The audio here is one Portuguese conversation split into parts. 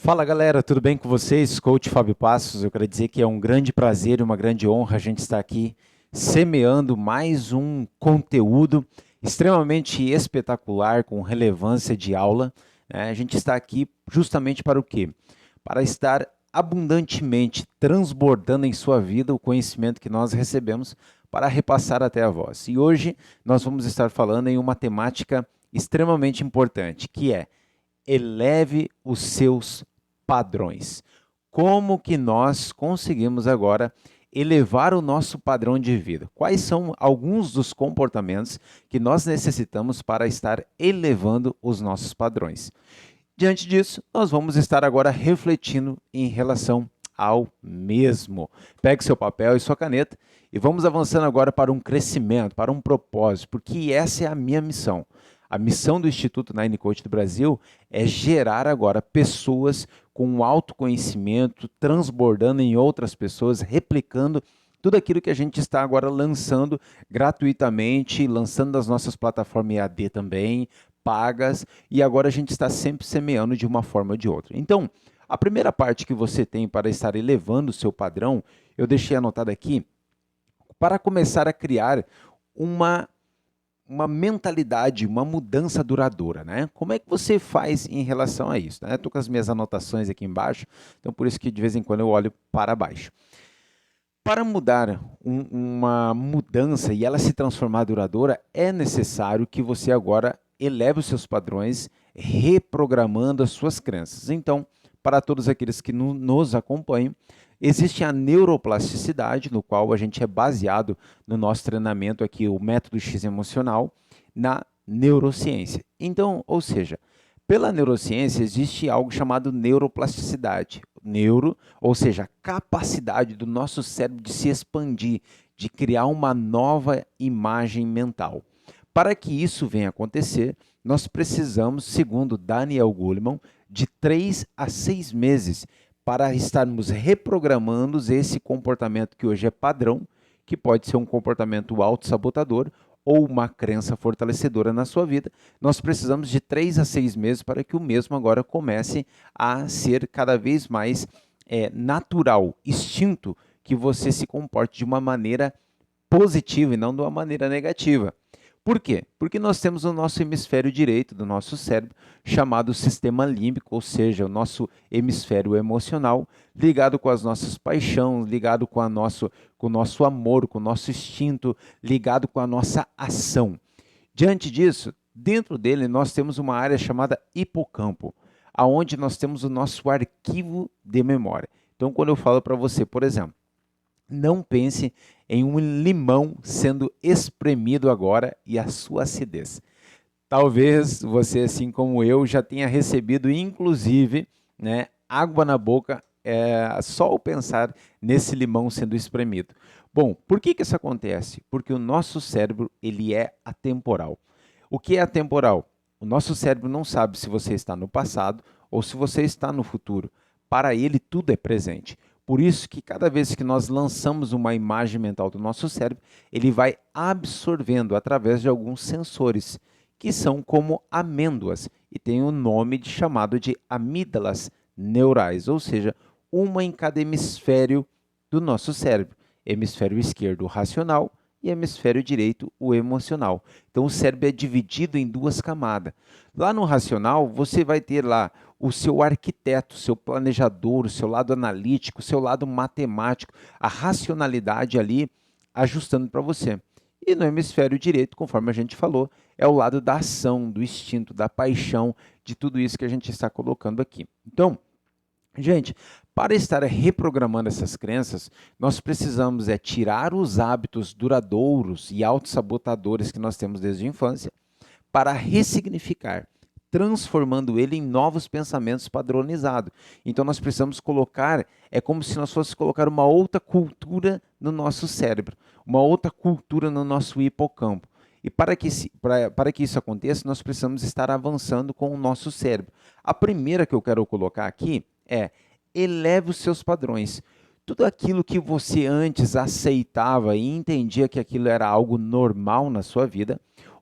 Fala galera, tudo bem com vocês? Coach Fábio Passos, eu quero dizer que é um grande prazer e uma grande honra a gente estar aqui semeando mais um conteúdo extremamente espetacular, com relevância de aula, né? A gente está aqui justamente para o quê? Para estar abundantemente transbordando em sua vida o conhecimento que nós recebemos para repassar até a vós. E hoje nós vamos estar falando em uma temática extremamente importante, que é eleve os seus padrões. Como que nós conseguimos agora elevar o nosso padrão de vida? Quais são alguns dos comportamentos que nós necessitamos para estar elevando os nossos padrões? Diante disso, nós vamos estar agora refletindo em relação ao mesmo. Pegue seu papel e sua caneta e vamos avançando agora para um crescimento, para um propósito, porque essa é a minha missão. A missão do Instituto Nine Coach do Brasil é gerar agora pessoas com autoconhecimento, transbordando em outras pessoas, replicando tudo aquilo que a gente está agora lançando gratuitamente, lançando das nossas plataformas EAD também, pagas, e agora a gente está sempre semeando de uma forma ou de outra. Então, a primeira parte que você tem para estar elevando o seu padrão, eu deixei anotado aqui, para começar a criar uma mentalidade, uma mudança duradoura, né? Como é que você faz em relação a isso? Né? Estou com as minhas anotações aqui embaixo, então por isso que de vez em quando eu olho para baixo. Para mudar uma mudança e ela se transformar duradoura, é necessário que você agora eleve os seus padrões, reprogramando as suas crenças. Então, para todos aqueles que nos acompanham, existe a neuroplasticidade, no qual a gente é baseado no nosso treinamento aqui, o método X emocional, na neurociência. Então, ou seja, pela neurociência existe algo chamado neuroplasticidade. Neuro, ou seja, a capacidade do nosso cérebro de se expandir, de criar uma nova imagem mental. Para que isso venha a acontecer, nós precisamos, segundo Daniel Goleman, de 3 a 6 meses para estarmos reprogramando esse comportamento que hoje é padrão, que pode ser um comportamento autossabotador ou uma crença fortalecedora na sua vida. Nós precisamos de 3 a 6 meses para que o mesmo agora comece a ser cada vez mais natural, instinto, que você se comporte de uma maneira positiva e não de uma maneira negativa. Por quê? Porque nós temos o nosso hemisfério direito do nosso cérebro, chamado sistema límbico, ou seja, o nosso hemisfério emocional, ligado com as nossas paixões, ligado com o nosso amor, com o nosso instinto, ligado com a nossa ação. Diante disso, dentro dele nós temos uma área chamada hipocampo, aonde nós temos o nosso arquivo de memória. Então, quando eu falo para você, por exemplo, não pense em um limão sendo espremido agora e a sua acidez. Talvez você, assim como eu, já tenha recebido, inclusive, né, água na boca, só ao pensar nesse limão sendo espremido. Bom, por que isso acontece? Porque o nosso cérebro ele é atemporal. O que é atemporal? O nosso cérebro não sabe se você está no passado ou se você está no futuro. Para ele, tudo é presente. Por isso que cada vez que nós lançamos uma imagem mental do nosso cérebro, ele vai absorvendo através de alguns sensores, que são como amêndoas, e tem o nome chamado de amígdalas neurais, ou seja, uma em cada hemisfério do nosso cérebro. Hemisfério esquerdo, o racional, e hemisfério direito, o emocional. Então, o cérebro é dividido em duas camadas. Lá no racional, você vai ter lá o seu arquiteto, o seu planejador, o seu lado analítico, o seu lado matemático, a racionalidade ali ajustando para você. E no hemisfério direito, conforme a gente falou, é o lado da ação, do instinto, da paixão, de tudo isso que a gente está colocando aqui. Então, gente, para estar reprogramando essas crenças, nós precisamos tirar os hábitos duradouros e autossabotadores que nós temos desde a infância para ressignificar, transformando ele em novos pensamentos padronizados. Então nós precisamos colocar, é como se nós fôssemos colocar uma outra cultura no nosso cérebro, uma outra cultura no nosso hipocampo. E para que isso aconteça, nós precisamos estar avançando com o nosso cérebro. A primeira que eu quero colocar aqui é: eleve os seus padrões. Tudo aquilo que você antes aceitava e entendia que aquilo era algo normal na sua vida,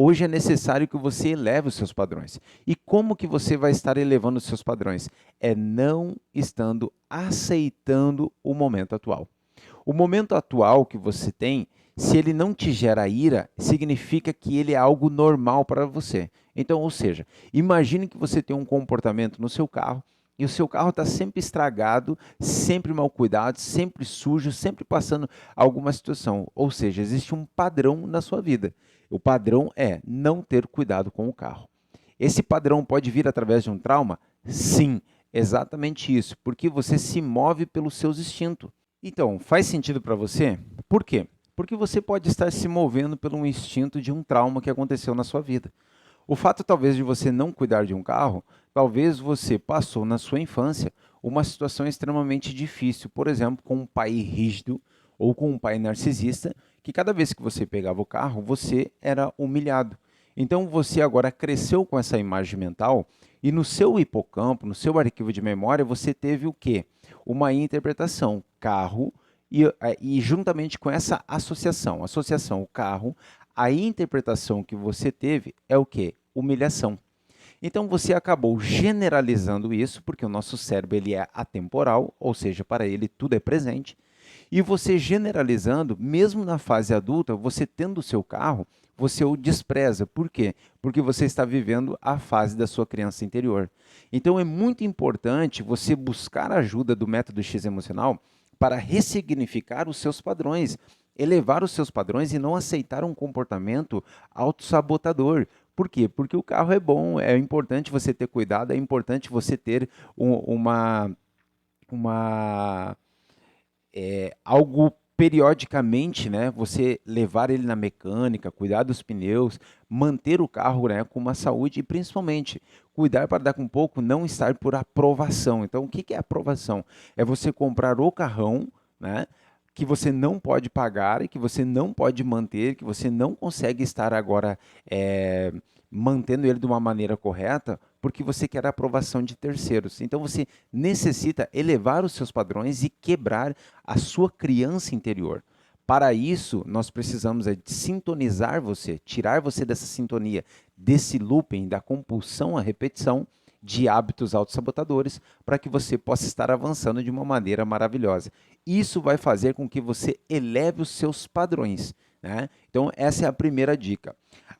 Hoje é necessário que você eleve os seus padrões. E como que você vai estar elevando os seus padrões? É não estando aceitando o momento atual. O momento atual que você tem, se ele não te gera ira, significa que ele é algo normal para você. Então, ou seja, imagine que você tem um comportamento no seu carro e o seu carro está sempre estragado, sempre mal cuidado, sempre sujo, sempre passando alguma situação. Ou seja, existe um padrão na sua vida. O padrão é não ter cuidado com o carro. Esse padrão pode vir através de um trauma? Sim, exatamente isso, porque você se move pelos seus instintos. Então, faz sentido para você? Por quê? Porque você pode estar se movendo pelo um instinto de um trauma que aconteceu na sua vida. O fato talvez de você não cuidar de um carro, talvez você passou na sua infância uma situação extremamente difícil, por exemplo, com um pai rígido ou com um pai narcisista, que cada vez que você pegava o carro, você era humilhado. Então você agora cresceu com essa imagem mental e no seu hipocampo, no seu arquivo de memória, você teve o quê? Uma interpretação, carro, e juntamente com essa associação carro, a interpretação que você teve é o quê? Humilhação. Então você acabou generalizando isso, porque o nosso cérebro ele é atemporal, ou seja, para ele tudo é presente, e você generalizando, mesmo na fase adulta, você tendo o seu carro, você o despreza. Por quê? Porque você está vivendo a fase da sua criança interior. Então é muito importante você buscar a ajuda do método X emocional para ressignificar os seus padrões, elevar os seus padrões e não aceitar um comportamento autossabotador. Por quê? Porque o carro é bom, é importante você ter cuidado, é importante você ter uma algo periodicamente, né? Você levar ele na mecânica, cuidar dos pneus, manter o carro, né, com uma saúde e principalmente cuidar para dar com um pouco não estar por aprovação. Então, o que que é aprovação? É você comprar o carrão, né, que você não pode pagar e que você não pode manter, que você não consegue estar agora mantendo ele de uma maneira correta, porque você quer a aprovação de terceiros. Então você necessita elevar os seus padrões e quebrar a sua criança interior. Para isso, nós precisamos de sintonizar você, tirar você dessa sintonia, desse looping, da compulsão à repetição de hábitos autossabotadores, para que você possa estar avançando de uma maneira maravilhosa. Isso vai fazer com que você eleve os seus padrões, né? Então, essa é a primeira dica.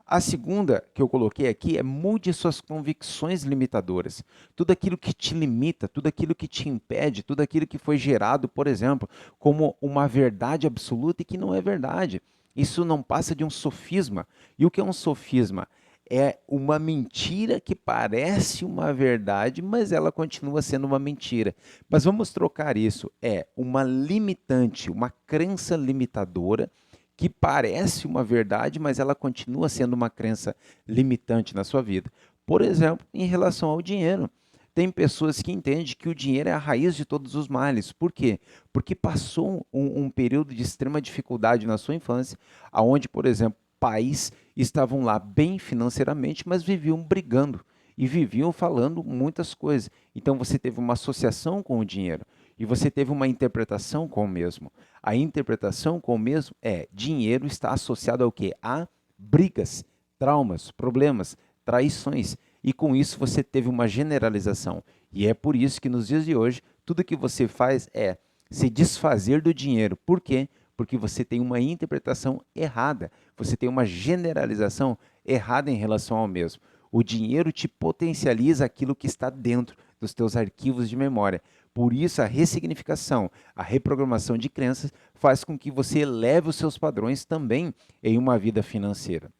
A segunda que eu coloquei aqui é mude suas convicções limitadoras. Tudo aquilo que te limita, tudo aquilo que te impede, tudo aquilo que foi gerado, por exemplo, como uma verdade absoluta e que não é verdade. Isso não passa de um sofisma. E o que é um sofisma? É uma mentira que parece uma verdade, mas ela continua sendo uma mentira. Mas vamos trocar isso. É uma limitante, uma crença limitadora que parece uma verdade, mas ela continua sendo uma crença limitante na sua vida. Por exemplo, em relação ao dinheiro. Tem pessoas que entendem que o dinheiro é a raiz de todos os males. Por quê? Porque passou um período de extrema dificuldade na sua infância, onde, por exemplo, pais estavam lá bem financeiramente, mas viviam brigando e viviam falando muitas coisas. Então você teve uma associação com o dinheiro e você teve uma interpretação com o mesmo. A interpretação com o mesmo é dinheiro está associado ao quê? A brigas, traumas, problemas, traições. E com isso você teve uma generalização. E é por isso que nos dias de hoje, tudo que você faz é se desfazer do dinheiro. Por quê? Porque você tem uma interpretação errada. Você tem uma generalização errada em relação ao mesmo. O dinheiro te potencializa aquilo que está dentro dos teus arquivos de memória. Por isso, a ressignificação, a reprogramação de crenças faz com que você eleve os seus padrões também em uma vida financeira.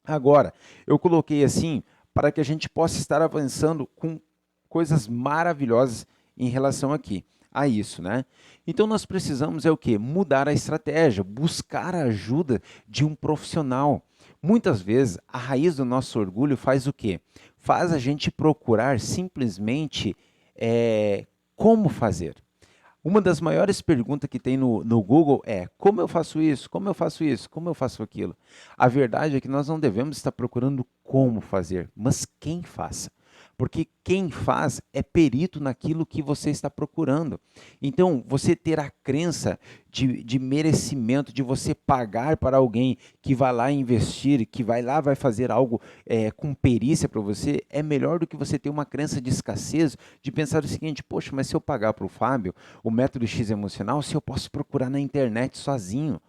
Agora, eu coloquei assim para que a gente possa estar avançando com coisas maravilhosas em relação aqui a isso, né? Então nós precisamos o quê? Mudar a estratégia, buscar a ajuda de um profissional. Muitas vezes a raiz do nosso orgulho faz o quê? Faz a gente procurar simplesmente como fazer. Uma das maiores perguntas que tem no Google é como eu faço isso, como eu faço isso, como eu faço aquilo. A verdade é que nós não devemos estar procurando como fazer, mas quem faça. porque quem faz é perito naquilo que você está procurando. Então, você ter a crença de merecimento, de você pagar para alguém que vai lá investir, que vai lá, vai fazer algo com perícia para você, é melhor do que você ter uma crença de escassez, de pensar o seguinte: poxa, mas se eu pagar para o Fábio o método X emocional, se eu posso procurar na internet sozinho.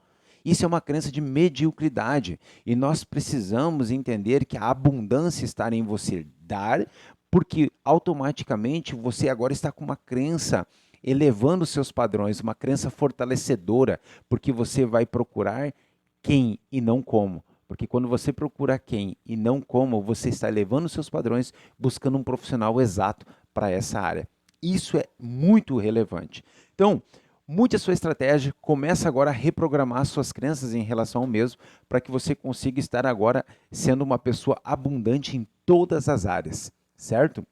Isso é uma crença de mediocridade e nós precisamos entender que a abundância está em você dar, porque automaticamente você agora está com uma crença elevando seus padrões, uma crença fortalecedora, porque você vai procurar quem e não como. Porque quando você procura quem e não como, você está elevando seus padrões, buscando um profissional exato para essa área. Isso é muito relevante. Então, mude a sua estratégia, comece agora a reprogramar suas crenças em relação ao mesmo, para que você consiga estar agora sendo uma pessoa abundante em todas as áreas, certo?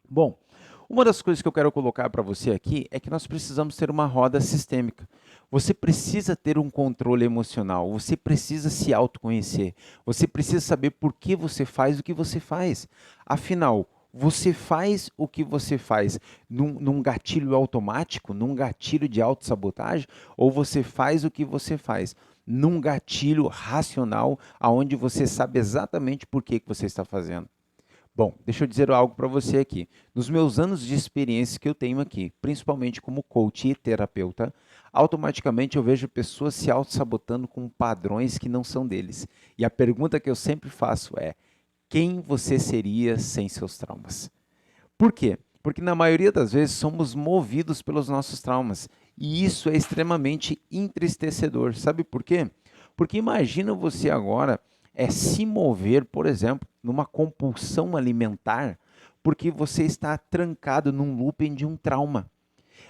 Bom, uma das coisas que eu quero colocar para você aqui é que nós precisamos ter uma roda sistêmica. Você precisa ter um controle emocional, você precisa se autoconhecer, você precisa saber por que você faz o que você faz. Afinal, você faz o que você faz num gatilho automático, num gatilho de autossabotagem, ou você faz o que você faz num gatilho racional, aonde você sabe exatamente por que você está fazendo? Bom, deixa eu dizer algo para você aqui. Nos meus anos de experiência que eu tenho aqui, principalmente como coach e terapeuta, automaticamente eu vejo pessoas se auto-sabotando com padrões que não são deles. E a pergunta que eu sempre faço é: quem você seria sem seus traumas? Por quê? Porque na maioria das vezes somos movidos pelos nossos traumas. E isso é extremamente entristecedor. Sabe por quê? Porque imagina você agora se mover, por exemplo, numa compulsão alimentar, porque você está trancado num looping de um trauma.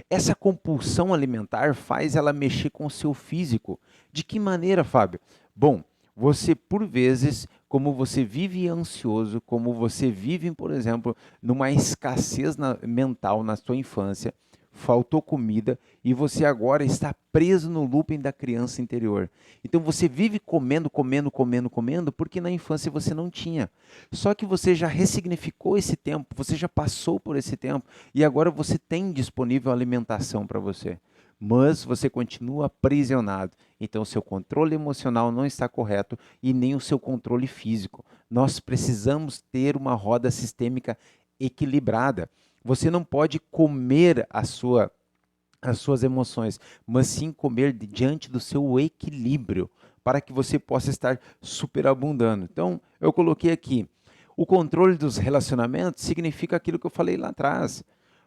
Essa compulsão alimentar faz ela mexer com o seu físico. De que maneira, Fábio? Bom, você, por vezes, como você vive ansioso, como você vive, por exemplo, numa escassez mental na sua infância, faltou comida e você agora está preso no looping da criança interior. Então você vive comendo, comendo, comendo, comendo, porque na infância você não tinha. Só que você já ressignificou esse tempo, você já passou por esse tempo e agora você tem disponível alimentação para você. Mas você continua aprisionado. Então, o seu controle emocional não está correto e nem o seu controle físico. Nós precisamos ter uma roda sistêmica equilibrada. Você não pode comer as suas emoções, mas sim comer diante do seu equilíbrio, para que você possa estar superabundando. Então, eu coloquei aqui, o controle dos relacionamentos significa aquilo que eu falei lá atrás.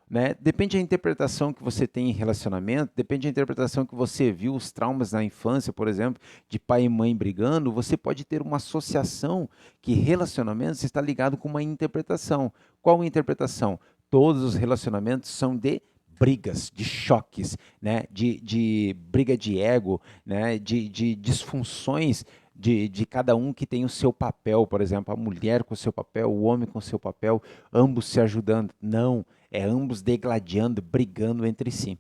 Né? Depende da interpretação que você tem em relacionamento, depende da interpretação que você viu, os traumas na infância, por exemplo, de pai e mãe brigando, você pode ter uma associação que relacionamentos está ligado com uma interpretação. Qual interpretação? Todos os relacionamentos são de brigas, de choques, né? de briga de ego, né? de disfunções de cada um que tem o seu papel, por exemplo, a mulher com o seu papel, o homem com o seu papel, ambos se ajudando. Não, é ambos degladiando, brigando entre si.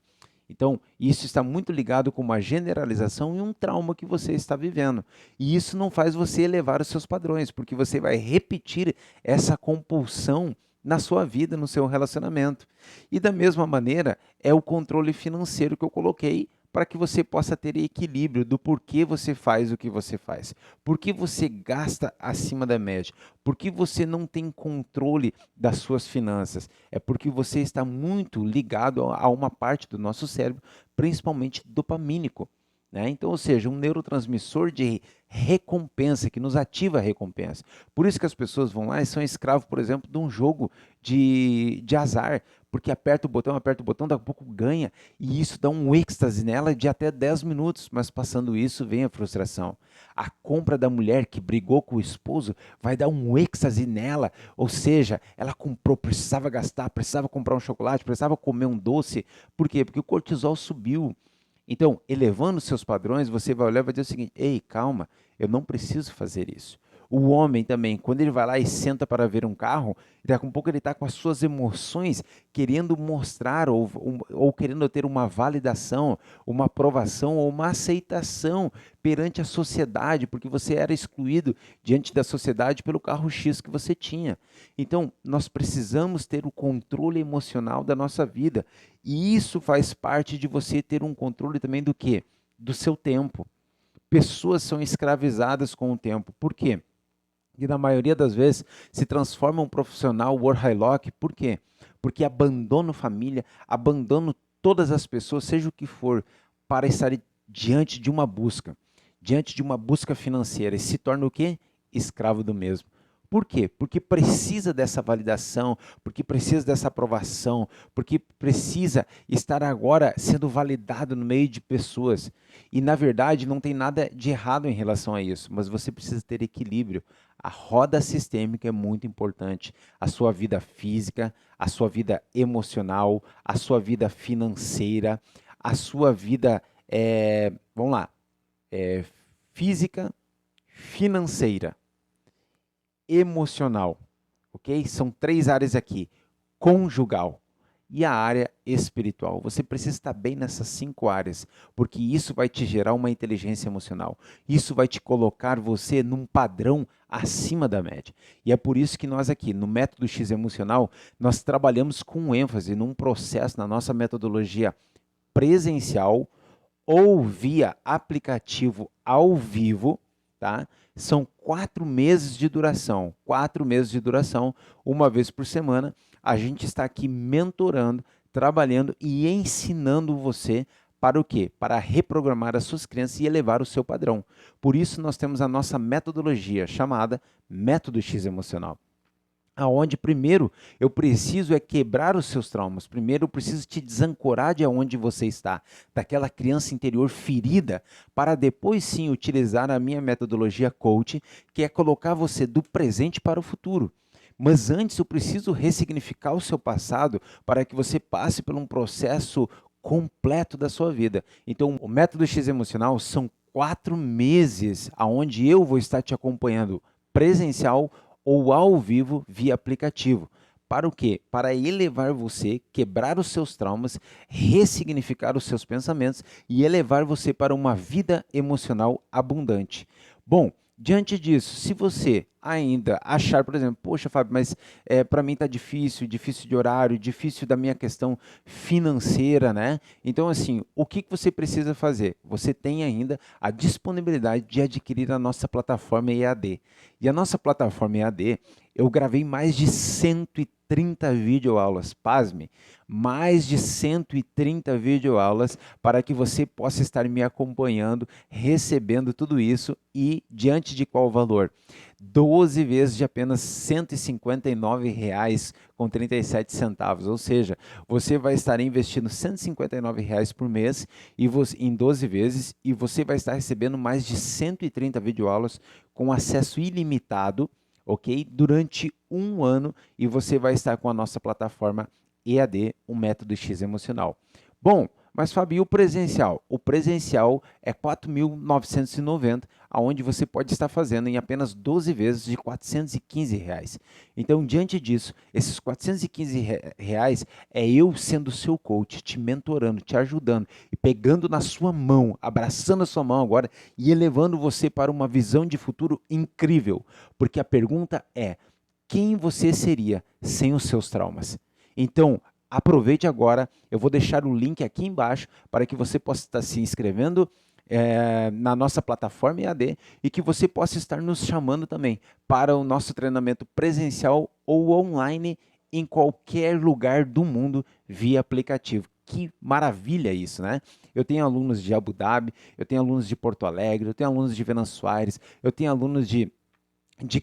Então, isso está muito ligado com uma generalização e um trauma que você está vivendo. E isso não faz você elevar os seus padrões, porque você vai repetir essa compulsão na sua vida, no seu relacionamento. E da mesma maneira, é o controle financeiro que eu coloquei para que você possa ter equilíbrio do porquê você faz o que você faz. Por que você gasta acima da média? Por que você não tem controle das suas finanças? É porque você está muito ligado a uma parte do nosso cérebro, principalmente dopamínico. Né? Então, ou seja, um neurotransmissor de recompensa, que nos ativa a recompensa. Por isso que as pessoas vão lá e são escravos, por exemplo, de um jogo de azar, porque aperta o botão, daqui a pouco ganha, e isso dá um êxtase nela de até 10 minutos, mas passando isso vem a frustração. A compra da mulher que brigou com o esposo vai dar um êxtase nela, ou seja, ela comprou, precisava gastar, precisava comprar um chocolate, precisava comer um doce. Por quê? Porque o cortisol subiu. Então, elevando seus padrões, você vai olhar e vai dizer o seguinte: ei, calma, eu não preciso fazer isso. O homem também, quando ele vai lá e senta para ver um carro, daqui a um pouco ele está com as suas emoções querendo mostrar ou querendo ter uma validação, uma aprovação ou uma aceitação perante a sociedade, porque você era excluído diante da sociedade pelo carro X que você tinha. Então, nós precisamos ter o controle emocional da nossa vida. E isso faz parte de você ter um controle também do quê? Do seu tempo. Pessoas são escravizadas com o tempo. Por quê? E na maioria das vezes se transforma um profissional workaholic. Por quê? Porque abandona a família, abandona todas as pessoas, seja o que for, para estar diante de uma busca financeira, e se torna o quê? Escravo do mesmo. Por quê? Porque precisa dessa validação, porque precisa dessa aprovação, porque precisa estar agora sendo validado no meio de pessoas. E na verdade não tem nada de errado em relação a isso, mas você precisa ter equilíbrio. A roda sistêmica é muito importante. A sua vida física, a sua vida emocional, a sua vida financeira, a sua vida, vamos lá, física, financeira, emocional, ok? São 3 áreas aqui, conjugal e a área espiritual. Você precisa estar bem nessas 5 áreas, porque isso vai te gerar uma inteligência emocional. Isso vai te colocar você num padrão acima da média. E é por isso que nós aqui, no Método X Emocional, nós trabalhamos com ênfase num processo, na nossa metodologia presencial ou via aplicativo ao vivo, tá? São 4 meses de duração, 4 meses de duração, uma vez por semana. A gente está aqui mentorando, trabalhando e ensinando você para o quê? Para reprogramar as suas crenças e elevar o seu padrão. Por isso nós temos a nossa metodologia chamada Método X Emocional. Aonde primeiro eu preciso quebrar os seus traumas. Primeiro eu preciso te desancorar de onde você está, daquela criança interior ferida, para depois sim utilizar a minha metodologia coach, que é colocar você do presente para o futuro. Mas antes eu preciso ressignificar o seu passado para que você passe por um processo completo da sua vida. Então, o Método X Emocional são 4 meses aonde eu vou estar te acompanhando presencial ou ao vivo via aplicativo. Para o quê? Para elevar você, quebrar os seus traumas, ressignificar os seus pensamentos e elevar você para uma vida emocional abundante. Bom, diante disso, se você ainda achar, por exemplo, poxa, Fábio, mas para mim está difícil, difícil de horário, difícil da minha questão financeira, né? Então, assim, o que você precisa fazer? Você tem ainda a disponibilidade de adquirir a nossa plataforma EAD. E a nossa plataforma EAD, eu gravei mais de 130 videoaulas, pasme, mais de 130 videoaulas para que você possa estar me acompanhando, recebendo tudo isso e diante de qual valor? 12 vezes de apenas R$ 159,37, ou seja, você vai estar investindo R$ 159 por mês e em 12 vezes e você vai estar recebendo mais de 130 videoaulas com acesso ilimitado, ok? Durante um ano e você vai estar com a nossa plataforma EAD, o Método X Emocional. Bom, mas Fábio, e o presencial? O presencial é R$ 4.990, aonde você pode estar fazendo em apenas 12 vezes de R$ 415. Então, diante disso, esses R$ 415 é eu sendo seu coach, te mentorando, te ajudando e pegando na sua mão, abraçando a sua mão agora e elevando você para uma visão de futuro incrível. Porque a pergunta é, quem você seria sem os seus traumas? Então, aproveite agora, eu vou deixar o link aqui embaixo para que você possa estar se inscrevendo na nossa plataforma EAD e que você possa estar nos chamando também para o nosso treinamento presencial ou online em qualquer lugar do mundo via aplicativo. Que maravilha isso, né? Eu tenho alunos de Abu Dhabi, eu tenho alunos de Porto Alegre, eu tenho alunos de Venâncio Aires, eu tenho alunos de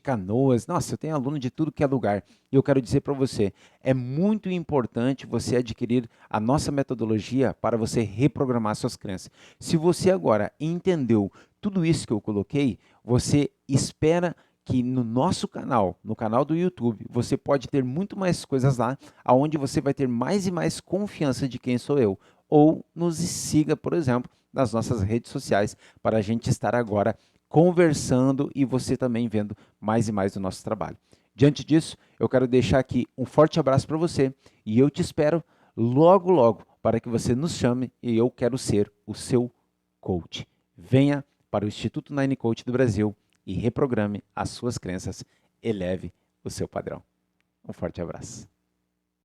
Canoas, nossa, eu tenho aluno de tudo que é lugar. E eu quero dizer para você, é muito importante você adquirir a nossa metodologia para você reprogramar suas crenças. Se você agora entendeu tudo isso que eu coloquei, você espera que no nosso canal, no canal do YouTube, você pode ter muito mais coisas lá, aonde você vai ter mais e mais confiança de quem sou eu. Ou nos siga, por exemplo, nas nossas redes sociais, para a gente estar agora conversando e você também vendo mais e mais do nosso trabalho. Diante disso, eu quero deixar aqui um forte abraço para você e eu te espero logo, logo para que você nos chame e eu quero ser o seu coach. Venha para o Instituto Nine Coach do Brasil e reprograme as suas crenças, eleve o seu padrão. Um forte abraço.